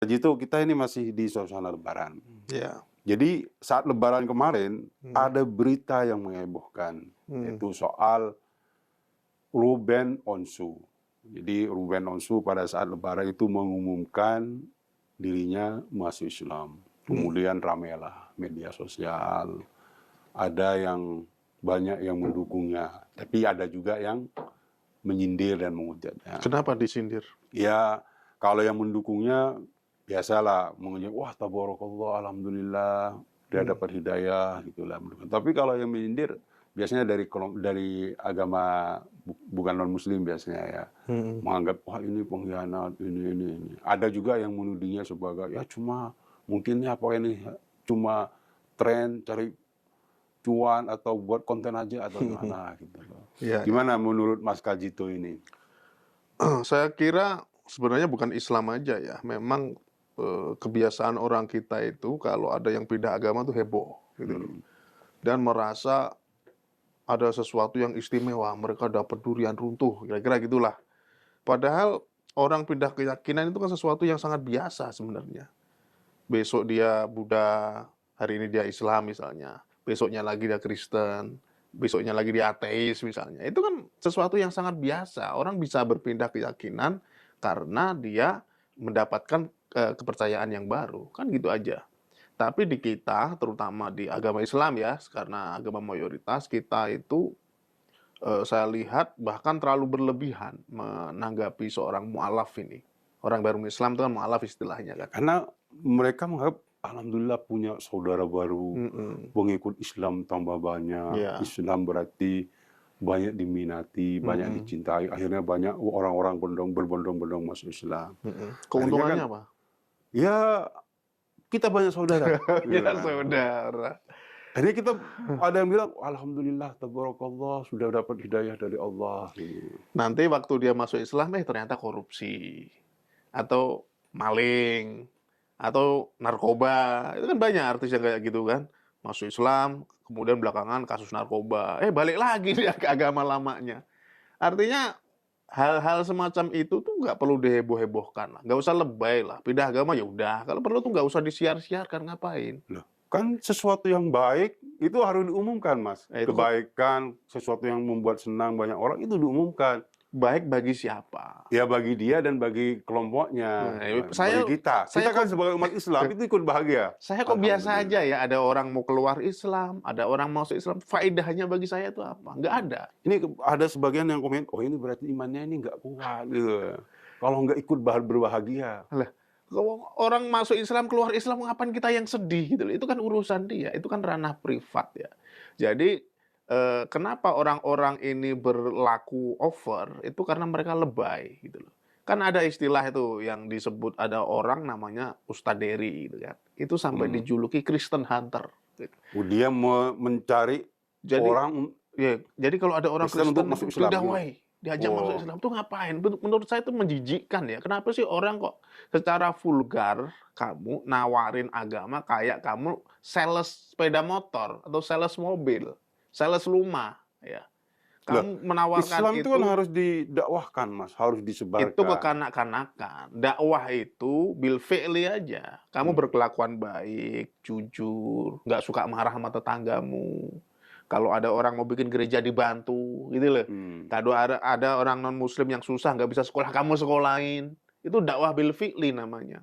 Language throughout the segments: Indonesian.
Jadi itu kita ini masih di suasana lebaran. Ya. Jadi saat lebaran kemarin ada berita yang menghebohkan, yaitu soal Ruben Onsu. Jadi Ruben Onsu pada saat lebaran itu mengumumkan dirinya masuk Islam. Kemudian ramailah media sosial, ada yang banyak yang mendukungnya, tapi ada juga yang menyindir dan menghujatnya. Kenapa disindir? Ya, kalau yang mendukungnya biasalah mengucap, wah tabarakallah, alhamdulillah dia dapat hidayah gitulah. Tapi kalau yang menyindir biasanya dari agama bukan non muslim biasanya ya, menganggap wah ini pengkhianat, ini. Ada juga yang menudingnya sebagai ya mungkin apa ini cuma tren cari cuan atau buat konten aja atau gimana gitu loh. Ya. Gimana menurut Mas Kajito ini? Saya kira sebenarnya bukan Islam aja ya. Memang kebiasaan orang kita itu kalau ada yang pindah agama tuh heboh gitu loh. Dan merasa ada sesuatu yang istimewa, mereka dapat durian runtuh, kira-kira gitulah. Padahal orang pindah keyakinan itu kan sesuatu yang sangat biasa sebenarnya. Besok dia Buddha, hari ini dia Islam misalnya, besoknya lagi dia Kristen, besoknya lagi dia ateis misalnya. Itu kan sesuatu yang sangat biasa. Orang bisa berpindah keyakinan karena dia mendapatkan kepercayaan yang baru, kan gitu aja. Tapi di kita, terutama di agama Islam ya, karena agama mayoritas, kita itu saya lihat bahkan terlalu berlebihan menanggapi seorang mu'alaf ini. Orang baru Islam itu kan mu'alaf istilahnya kan. Karena mereka menganggap alhamdulillah punya saudara baru, pengikut Islam tambah banyak. Ya. Islam berarti banyak diminati, banyak dicintai. Akhirnya banyak orang-orang berbondong-bondong masuk Islam. Keuntungannya apa? Ya kita banyak saudara. Ya saudara. Akhirnya kita ada yang bilang alhamdulillah tabarakallah sudah dapat hidayah dari Allah. Nanti waktu dia masuk Islam ternyata korupsi atau maling atau narkoba. Itu kan banyak artis yang kayak gitu kan. Masuk Islam, kemudian belakangan kasus narkoba. Balik lagi dia ke agama lamanya. Artinya hal-hal semacam itu tuh nggak perlu diheboh-hebohkan lah. Nggak usah lebay lah. Pindah agama ya udah. Kalau perlu tuh nggak usah disiar-siarkan, ngapain. Loh, kan sesuatu yang baik itu harus diumumkan, Mas. Kebaikan, sesuatu yang membuat senang banyak orang itu diumumkan. Baik bagi siapa? Ya bagi dia dan bagi kelompoknya. Bagi kita. Kita kan sebagai umat Islam itu ikut bahagia. Saya kok biasa aja ya, ada orang mau keluar Islam, ada orang masuk Islam. Faedahnya bagi saya itu apa? Nggak ada. Ini ada sebagian yang komen, oh ini berarti imannya ini nggak kuat gitu. Kalau nggak ikut berbahagia. Lah, kalau orang masuk Islam, keluar Islam, ngapain kita yang sedih gitu loh. Itu kan urusan dia, itu kan ranah privat ya. Jadi kenapa orang-orang ini berlaku over, itu karena mereka lebay gitu loh. Kan ada istilah itu yang disebut, ada orang namanya Ustadz Dery gitu kan. Itu sampai dijuluki Kristen Hunter. Gitu. Dia mencari orang. Ya, jadi kalau ada orang Kristen masuk Islam, diajak masuk Islam tuh ngapain? Menurut saya itu menjijikkan ya. Kenapa sih orang kok secara vulgar kamu nawarin agama kayak kamu sales sepeda motor atau sales mobil, sales rumah ya. Kamu menawarkan Islam itu kan harus didakwahkan, Mas, harus disebarkan. Itu kekanak-kanakan. Dakwah itu bil fi'li aja. Kamu berkelakuan baik, jujur, nggak suka marah sama tetanggamu. Kalau ada orang mau bikin gereja dibantu, gitu loh. Kalau ada orang non Muslim yang susah nggak bisa sekolah, kamu sekolahin. Itu dakwah bil fi'li namanya.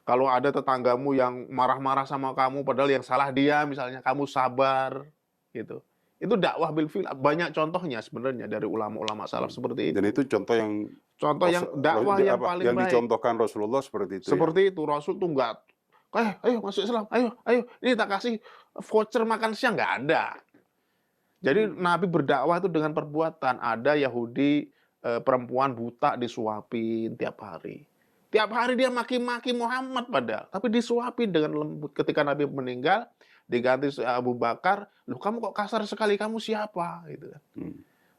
Kalau ada tetanggamu yang marah-marah sama kamu, padahal yang salah dia, misalnya kamu sabar, gitu. Itu dakwah bil fi'li. Banyak contohnya sebenarnya dari ulama-ulama salaf seperti itu. Dan itu contoh yang dakwah yang paling yang baik. Dicontohkan Rasulullah seperti itu. Seperti itu, Rasul tuh nggak, ayo masuk Islam, ayo, ini tak kasih voucher makan siang, nggak ada. Jadi Nabi berdakwah itu dengan perbuatan. Ada Yahudi perempuan buta disuapin tiap hari. Tiap hari dia maki-maki Muhammad padahal, tapi disuapin dengan lembut. Ketika Nabi meninggal, diganti Abu Bakar, loh kamu kok kasar sekali, kamu siapa? Gitu kan.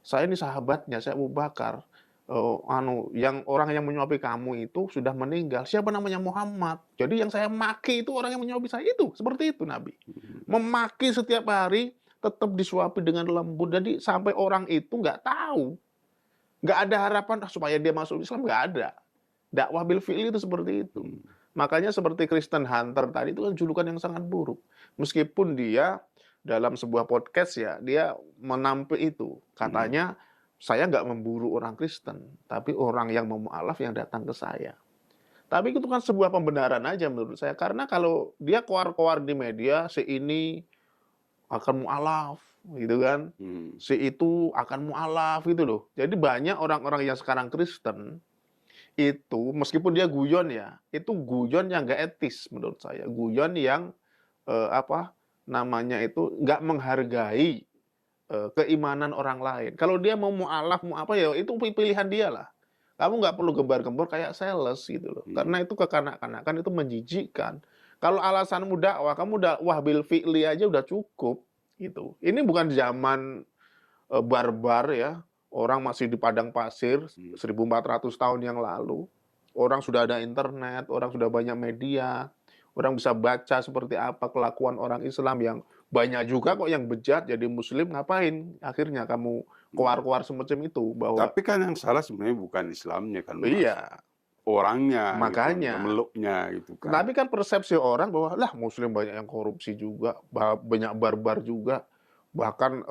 Saya ini sahabatnya, saya Abu Bakar. Yang orang yang menyuapi kamu itu sudah meninggal. Siapa namanya Muhammad? Jadi yang saya maki itu orang yang menyuapi saya itu. Seperti itu Nabi. Memaki setiap hari, tetap disuapi dengan lembut. Jadi sampai orang itu nggak tahu. Nggak ada harapan supaya dia masuk Islam, nggak ada. Dakwah bil fi'li itu seperti itu. Makanya seperti Kristen Hunter tadi itu kan julukan yang sangat buruk. Meskipun dia dalam sebuah podcast ya, dia menampik itu. Katanya, "Saya nggak memburu orang Kristen, tapi orang yang mau mualaf yang datang ke saya." Tapi itu kan sebuah pembenaran aja menurut saya, karena kalau dia koar-koar di media, si ini akan mualaf, gitu kan, Mhm. si itu akan mualaf, gitu loh. Jadi banyak orang-orang yang sekarang Kristen, itu meskipun dia guyon ya, itu guyon yang nggak etis menurut saya. Guyon yang, apa namanya itu, nggak menghargai, keimanan orang lain. Kalau dia mau mualaf, mau apa, ya itu pilihan dia lah. Kamu nggak perlu gembar-gembor kayak sales gitu loh. Mhm. Karena itu kekanak-kanakan, itu menjijikkan. Kalau alasanmu dakwah, kamu dakwah bil fi'li aja udah cukup, gitu. Ini bukan zaman, barbar ya, orang masih di padang pasir Mhm. 1400 tahun yang lalu. Orang sudah ada internet, orang sudah banyak media, orang bisa baca seperti apa kelakuan orang Islam yang banyak juga kok yang bejat jadi muslim, ngapain akhirnya kamu Mhm. keluar-keluar semacam itu bahwa Tapi kan yang salah sebenarnya bukan Islamnya kan, Mas. iya, Orangnya gitu, yang makanya. pemeluknya gitu kan. Tapi kan persepsi orang bahwa, lah muslim banyak yang korupsi juga, banyak barbar juga, bahkan,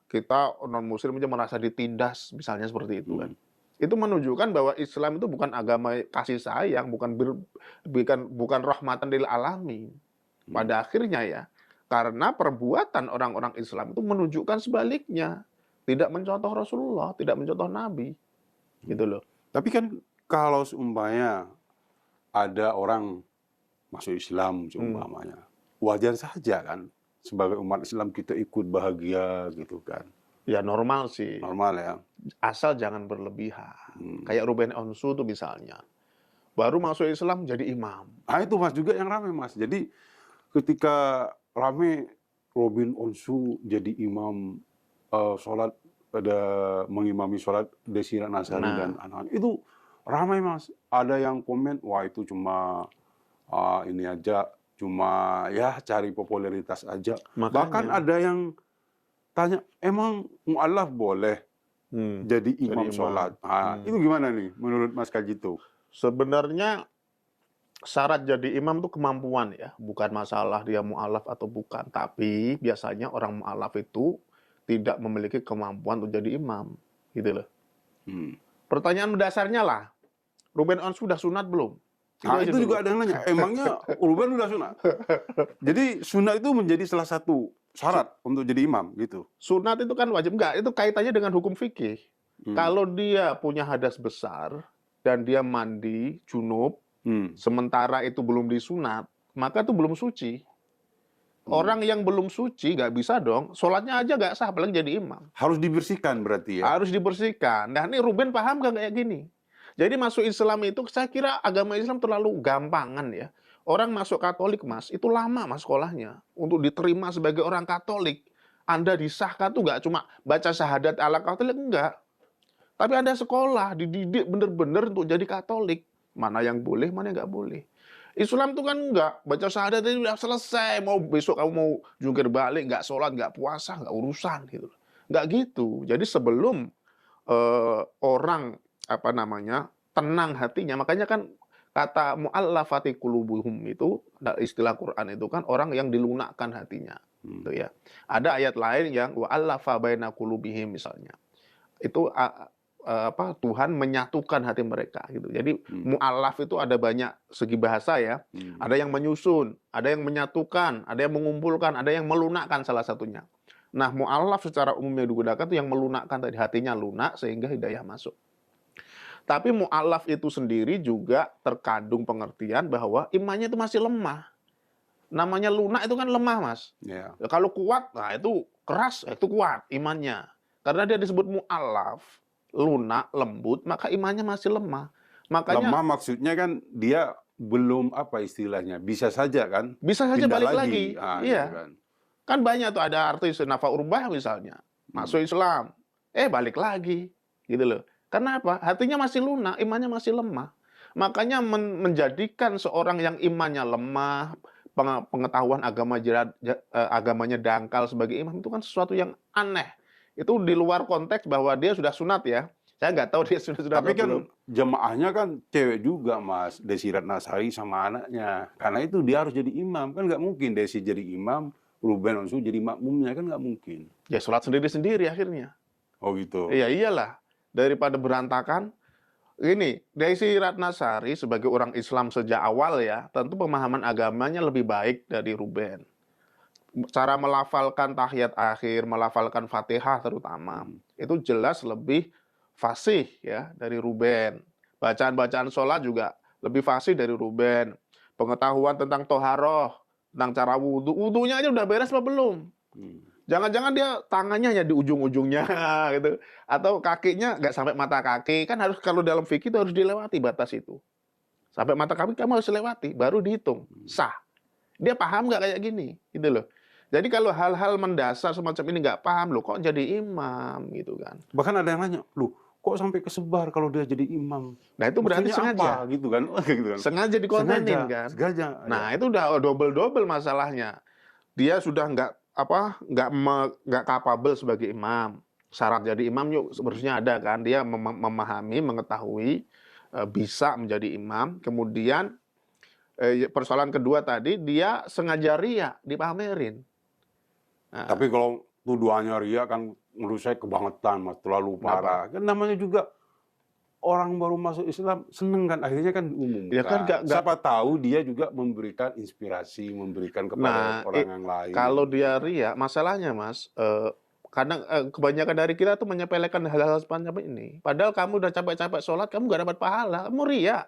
kita non-muslim aja merasa ditindas, misalnya seperti itu kan. Mhm. Itu menunjukkan bahwa Islam itu bukan agama kasih sayang, bukan rahmatan lil alamin. Mhm. Pada akhirnya ya, karena perbuatan orang-orang Islam itu menunjukkan sebaliknya, tidak mencontoh Rasulullah, tidak mencontoh Nabi, Mhm. gitu loh. Tapi kan kalau seumpamanya ada orang masuk Islam Mmm, seumpamanya, wajar saja kan sebagai umat Islam kita ikut bahagia gitu kan, ya normal sih. normal ya. Asal jangan berlebihan. Mhm. Kayak Ruben Onsu tuh misalnya, baru masuk Islam jadi imam. Ah, itu Mas juga yang rame Mas. Jadi ketika rame Robin Onsu jadi imam, sholat ada mengimami sholat Desi Ratnasari dan Nah, anak-anak, itu ramai Mas. Ada yang komen, "Wah itu cuma, ini aja, cuma ya cari popularitas aja." Bahkan makanya, ada yang tanya, "Emang mualaf boleh jadi jadi imam imam. sholat?" Ah, itu gimana nih menurut Mas Kajito? Sebenarnya syarat jadi imam tuh kemampuan ya, bukan masalah dia mualaf atau bukan. Tapi biasanya orang mualaf itu tidak memiliki kemampuan untuk jadi imam, gitu loh. Hmm. Pertanyaan mendasarnya lah, Ruben Onsu sudah sunat belum? Itu Nah, aja itu dulu. juga ada yang nanya, "Emangnya Ruben udah sunat?" Jadi sunat itu menjadi salah satu Su syarat untuk jadi imam gitu? Sunat itu kan wajib, enggak, itu kaitannya dengan hukum fikih. Mmm. Kalau dia punya hadas besar dan dia mandi junub, Mmm. sementara itu belum disunat, maka itu belum suci. Mmm. Orang yang belum suci nggak bisa dong, sholatnya aja nggak sah, apalagi jadi imam. Harus dibersihkan berarti ya? Harus dibersihkan. Nah, ini Ruben paham nggak kayak gini? Jadi masuk Islam itu saya kira agama Islam terlalu gampangan ya. Orang masuk Katolik, Mas, itu lama Mas sekolahnya. Untuk diterima sebagai orang Katolik, Anda disahkan tuh nggak cuma baca syahadat ala Katolik, enggak. Tapi Anda sekolah, dididik bener-bener untuk jadi Katolik. Mana yang boleh, mana yang nggak boleh. Islam tuh kan enggak, baca syahadat itu udah selesai, mau besok kamu mau jungkir balik, nggak sholat, nggak puasa, nggak urusan gitu. Nggak gitu. Jadi sebelum orang apa namanya tenang hatinya, makanya kan kata mu'allafati qulubuhum itu istilah Quran itu kan orang yang dilunakkan hatinya, Mmm. gitu ya. Ada ayat lain yang wa'allafa baina qulubihim misalnya. Itu apa, Tuhan menyatukan hati mereka gitu. Jadi Mmm. mu'allaf itu ada banyak segi bahasa ya. Mmm. Ada yang menyusun, ada yang menyatukan, ada yang mengumpulkan, ada yang melunakkan salah satunya. Nah, mu'allaf secara umum yang digunakan itu yang melunakkan tadi, hatinya lunak sehingga hidayah masuk. Tapi mu'allaf itu sendiri juga terkandung pengertian bahwa imannya itu masih lemah. Namanya lunak itu kan lemah, Mas. Iya. Ya, kalau kuat, nah itu keras, itu kuat imannya. Karena dia disebut mu'allaf, lunak, lembut, maka imannya masih lemah. Makanya Lemah maksudnya kan dia belum, apa istilahnya, bisa saja kan bisa saja pindah balik lagi, lagi. gitu Iya. kan. Kan banyak tuh ada artis Nafa Urbah misalnya, Mmm. masuk Islam, balik lagi, gitu loh. Karena apa? Hatinya masih lunak, imannya masih lemah. Makanya menjadikan seorang yang imannya lemah, pengetahuan agamanya dangkal sebagai imam itu kan sesuatu yang aneh. Itu di luar konteks bahwa dia sudah sunat ya. Saya nggak tahu dia sudah Tapi atau belum. kan jemaahnya kan cewek juga Mas, Desi Ratnasari sama anaknya. Karena itu dia harus jadi imam, kan nggak mungkin Desi jadi imam, Ruben Onsu jadi makmumnya, kan nggak mungkin. Ya sholat sendiri-sendiri akhirnya. Oh gitu. Iya iyalah, daripada berantakan. Ini Desi Ratnasari sebagai orang Islam sejak awal ya, tentu pemahaman agamanya lebih baik dari Ruben. Cara melafalkan tahiyat akhir, melafalkan Fatihah terutama, itu jelas lebih fasih ya dari Ruben. Bacaan-bacaan sholat juga lebih fasih dari Ruben. Pengetahuan tentang toharoh, tentang cara wudhu, wudhunya aja udah beres apa belum? Hmm. Jangan-jangan dia tangannya ya di ujung-ujungnya gitu, atau kakinya nggak sampai mata kaki, kan harus kalau dalam fikih itu harus dilewati batas itu. Sampai mata kaki kamu harus lewati, baru dihitung, sah. Dia paham nggak kayak gini, gitu loh. Jadi kalau hal-hal mendasar semacam ini nggak paham, loh kok jadi imam gitu kan. Bahkan ada yang nanya, loh kok sampai kesebar kalau dia jadi imam? Nah itu berarti Maksudnya sengaja. apa gitu kan? Gitu kan. Sengaja dikontenin kan. Sengaja. Nah Ya. itu udah double-double masalahnya. Dia sudah nggak capable sebagai imam. Syarat jadi imam yuk sebenarnya ada kan. Dia memahami, mengetahui, bisa menjadi imam. Kemudian persoalan kedua tadi dia sengaja ria, dipamerin. Nah, Tapi kalau tuduhannya ria kan menurut saya kebangetan Mas, terlalu parah. Kan namanya juga orang baru masuk Islam seneng kan, akhirnya kan diumumkan. Ya kan nggak- Siapa tahu dia juga memberikan inspirasi, memberikan kepada orang yang lain. kalau dia ria, masalahnya Mas, kadang kebanyakan dari kita tuh menyepelekan hal-hal semacam ini. Padahal kamu udah capek-capek sholat, kamu nggak dapat pahala, kamu ria.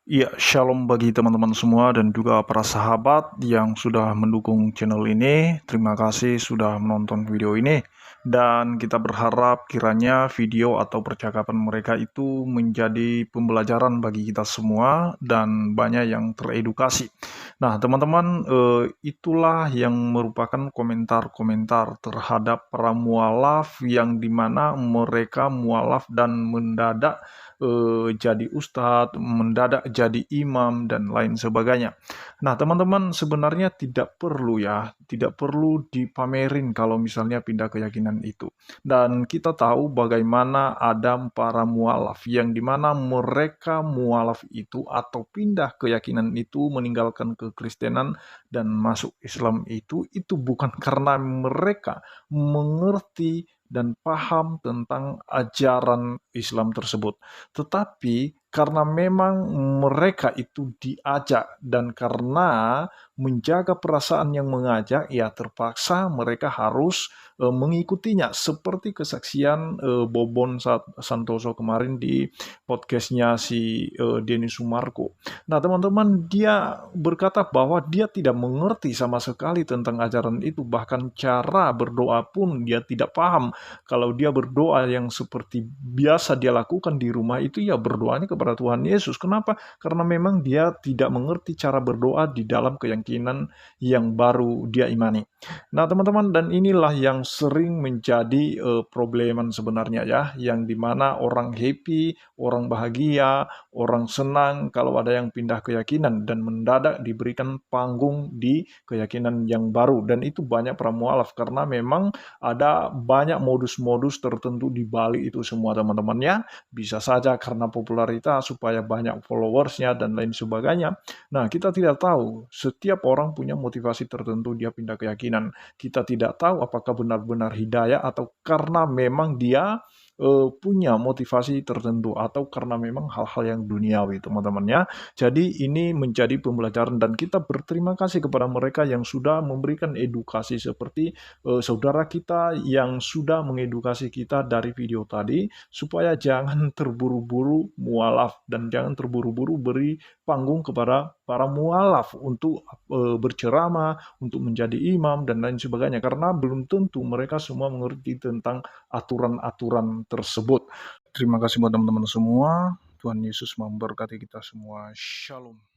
Iya, shalom bagi teman-teman semua dan juga para sahabat yang sudah mendukung channel ini. Terima kasih sudah menonton video ini. Dan kita berharap kiranya video atau percakapan mereka itu menjadi pembelajaran bagi kita semua dan banyak yang teredukasi. Nah, teman-teman, itulah yang merupakan komentar-komentar terhadap para mualaf yang dimana mereka mualaf dan mendadak jadi ustadz, mendadak jadi imam, dan lain sebagainya. Nah, teman-teman, sebenarnya tidak perlu dipamerin kalau misalnya pindah keyakinan itu. Dan kita tahu bagaimana ada para mualaf, yang dimana mereka mualaf itu atau pindah keyakinan itu, meninggalkan kekristenan dan masuk Islam itu bukan karena mereka mengerti dan paham tentang ajaran Islam tersebut, tetapi karena memang mereka itu diajak, dan karena menjaga perasaan yang mengajak, ya terpaksa mereka harus mengikutinya, seperti kesaksian Bobon Santoso kemarin di podcastnya si Denny Sumarko. Nah, teman-teman, dia berkata bahwa dia tidak mengerti sama sekali tentang ajaran itu, bahkan cara berdoa pun dia tidak paham. Kalau dia berdoa yang seperti biasa dia lakukan di rumah itu, ya berdoanya kepada Tuhan Yesus. Kenapa? Karena memang dia tidak mengerti cara berdoa di dalam keyakinan yang baru dia imani. Nah, teman-teman, dan inilah yang sering menjadi probleman sebenarnya ya, yang dimana orang happy, orang bahagia, orang senang kalau ada yang pindah keyakinan dan mendadak diberikan panggung di keyakinan yang baru. Dan itu banyak para mualaf karena memang ada banyak modus-modus tertentu di balik itu semua, teman-teman ya. Bisa saja karena popularitas supaya banyak followersnya dan lain sebagainya. Nah, kita tidak tahu, setiap orang punya motivasi tertentu dia pindah keyakinan. Kita tidak tahu apakah benar-benar hidayah atau karena memang dia punya motivasi tertentu, atau karena memang hal-hal yang duniawi, teman-teman ya. Jadi ini menjadi pembelajaran dan kita berterima kasih kepada mereka yang sudah memberikan edukasi, seperti saudara kita yang sudah mengedukasi kita dari video tadi, supaya jangan terburu-buru mualaf dan jangan terburu-buru beri panggung kepada para mualaf untuk berceramah, untuk menjadi imam dan lain sebagainya, karena belum tentu mereka semua mengerti tentang aturan-aturan tersebut. Terima kasih buat teman-teman semua. Tuhan Yesus memberkati kita semua. Shalom.